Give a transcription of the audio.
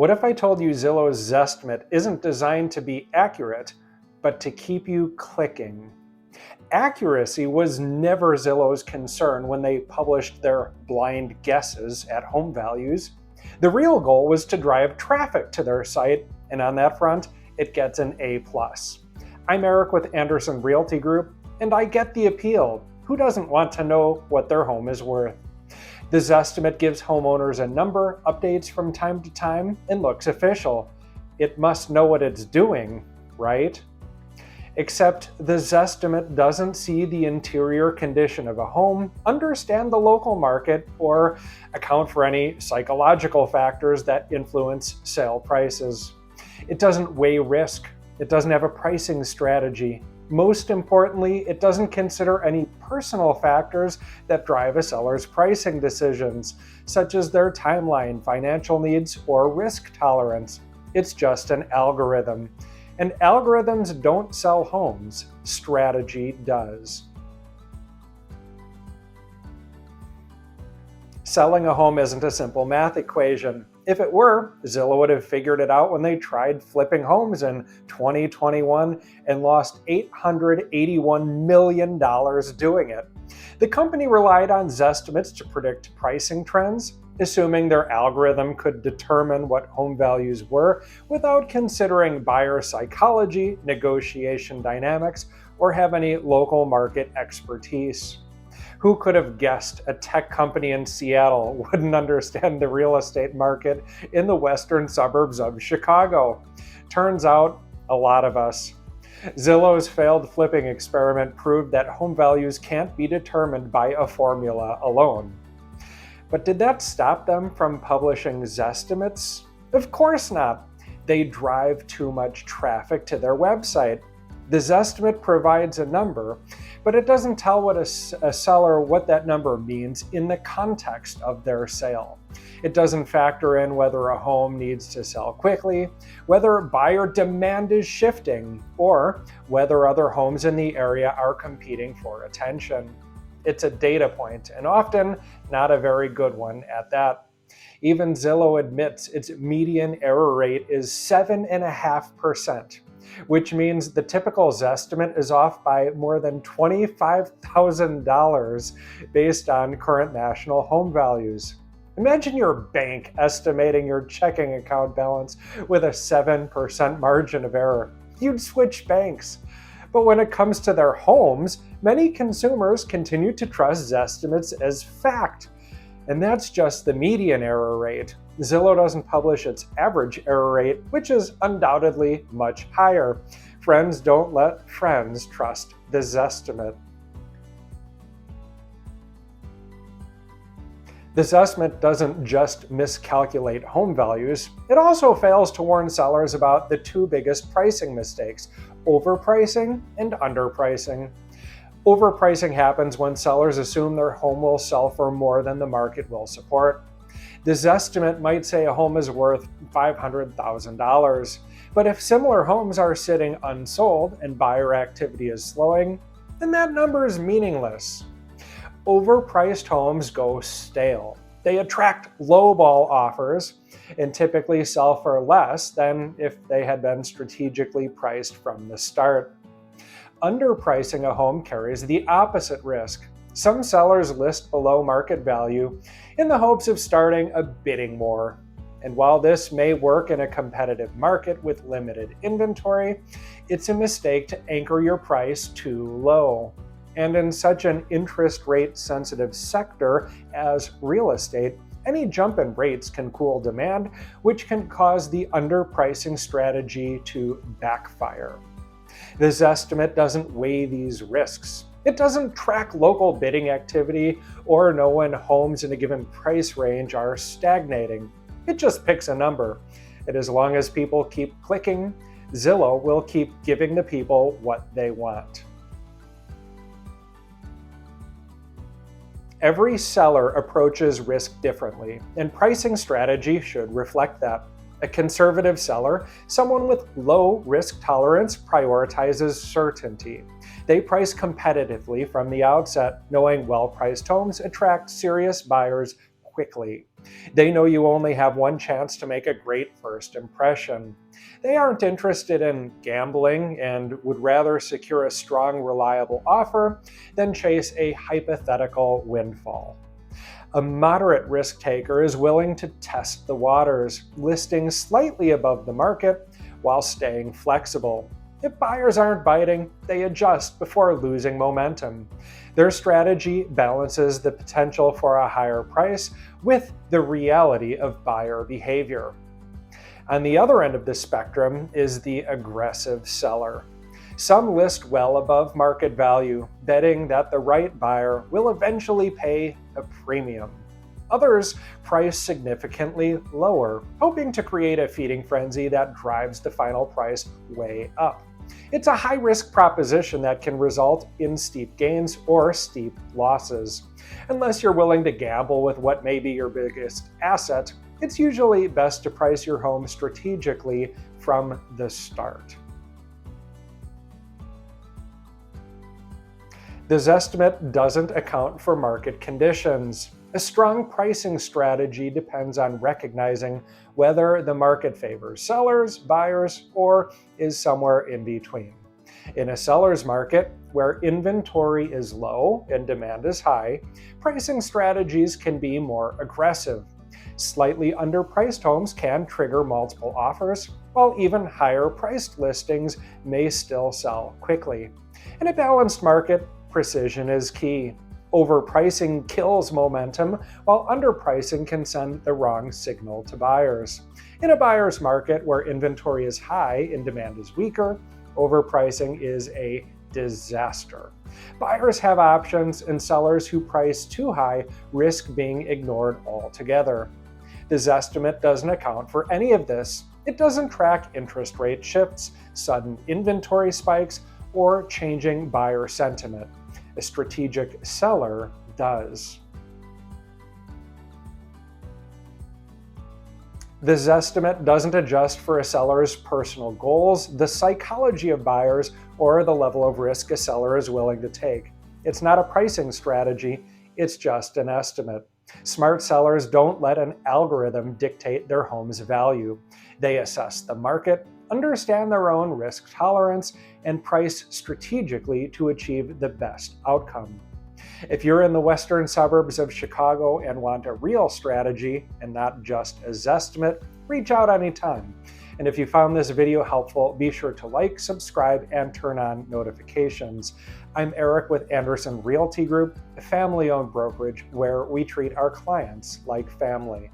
What if I told you Zillow Zestimate isn't designed to be accurate, but to keep you clicking? Accuracy was never Zillow's concern when they published their blind guesses at home values. The real goal was to drive traffic to their site, and on that front, it gets an A+. I'm Eric with Andersen Realty Group, and I get the appeal. Who doesn't want to know what their home is worth? The Zestimate gives homeowners a number, updates from time to time, and looks official. It must know what it's doing, right? Except the Zestimate doesn't see the interior condition of a home, understand the local market, or account for any psychological factors that influence sale prices. It doesn't weigh risk. It doesn't have a pricing strategy. Most importantly, it doesn't consider any personal factors that drive a seller's pricing decisions, such as their timeline, financial needs, or risk tolerance. It's just an algorithm. And algorithms don't sell homes, strategy does. Selling a home isn't a simple math equation. If it were, Zillow would have figured it out when they tried flipping homes in 2021 and lost $881 million doing it. The company relied on Zestimates to predict pricing trends, assuming their algorithm could determine what home values were without considering buyer psychology, negotiation dynamics, or have any local market expertise. Who could have guessed a tech company in Seattle wouldn't understand the real estate market in the western suburbs of Chicago? Turns out, a lot of us. Zillow's failed flipping experiment proved that home values can't be determined by a formula alone. But did that stop them from publishing Zestimates? Of course not. They drive too much traffic to their website. The Zestimate provides a number, but it doesn't tell a seller what that number means in the context of their sale. It doesn't factor in whether a home needs to sell quickly, whether buyer demand is shifting, or whether other homes in the area are competing for attention. It's a data point, and often not a very good one at that. Even Zillow admits its median error rate is 7.5%. which means the typical Zestimate is off by more than $25,000 based on current national home values. Imagine your bank estimating your checking account balance with a 7% margin of error. You'd switch banks. But when it comes to their homes, many consumers continue to trust Zestimates as fact. And that's just the median error rate. Zillow doesn't publish its average error rate, which is undoubtedly much higher. Friends don't let friends trust the Zestimate. The Zestimate doesn't just miscalculate home values, it also fails to warn sellers about the two biggest pricing mistakes: overpricing and underpricing. Overpricing happens when sellers assume their home will sell for more than the market will support. The Zestimate might say a home is worth $500,000, but if similar homes are sitting unsold and buyer activity is slowing, then that number is meaningless. Overpriced homes go stale. They attract lowball offers and typically sell for less than if they had been strategically priced from the start. Underpricing a home carries the opposite risk. Some sellers list below market value in the hopes of starting a bidding war. And while this may work in a competitive market with limited inventory, it's a mistake to anchor your price too low. And in such an interest rate sensitive sector as real estate, any jump in rates can cool demand, which can cause the underpricing strategy to backfire. The Zestimate doesn't weigh these risks. It doesn't track local bidding activity or know when homes in a given price range are stagnating. It just picks a number. And as long as people keep clicking, Zillow will keep giving the people what they want. Every seller approaches risk differently, and pricing strategy should reflect that. A conservative seller, someone with low risk tolerance, prioritizes certainty. They price competitively from the outset, knowing well-priced homes attract serious buyers quickly. They know you only have one chance to make a great first impression. They aren't interested in gambling and would rather secure a strong, reliable offer than chase a hypothetical windfall. A moderate risk taker is willing to test the waters, listing slightly above the market while staying flexible. If buyers aren't biting, they adjust before losing momentum. Their strategy balances the potential for a higher price with the reality of buyer behavior. On the other end of the spectrum is the aggressive seller. Some list well above market value, betting that the right buyer will eventually pay a premium. Others price significantly lower, hoping to create a feeding frenzy that drives the final price way up. It's a high-risk proposition that can result in steep gains or steep losses. Unless you're willing to gamble with what may be your biggest asset, it's usually best to price your home strategically from the start. The Zestimate doesn't account for market conditions. A strong pricing strategy depends on recognizing whether the market favors sellers, buyers, or is somewhere in between. In a seller's market, where inventory is low and demand is high, pricing strategies can be more aggressive. Slightly underpriced homes can trigger multiple offers, while even higher-priced listings may still sell quickly. In a balanced market, precision is key. Overpricing kills momentum, while underpricing can send the wrong signal to buyers. In a buyer's market where inventory is high and demand is weaker, overpricing is a disaster. Buyers have options, and sellers who price too high risk being ignored altogether. The Zestimate doesn't account for any of this. It doesn't track interest rate shifts, sudden inventory spikes, or changing buyer sentiment. A strategic seller does. The Zestimate doesn't adjust for a seller's personal goals, the psychology of buyers, or the level of risk a seller is willing to take. It's not a pricing strategy, it's just an estimate. Smart sellers don't let an algorithm dictate their home's value. They assess the market, understand their own risk tolerance, and price strategically to achieve the best outcome. If you're in the western suburbs of Chicago and want a real strategy and not just a Zestimate, reach out anytime. And if you found this video helpful, be sure to like, subscribe, and turn on notifications. I'm Eric with Andersen Realty Group, a family-owned brokerage where we treat our clients like family.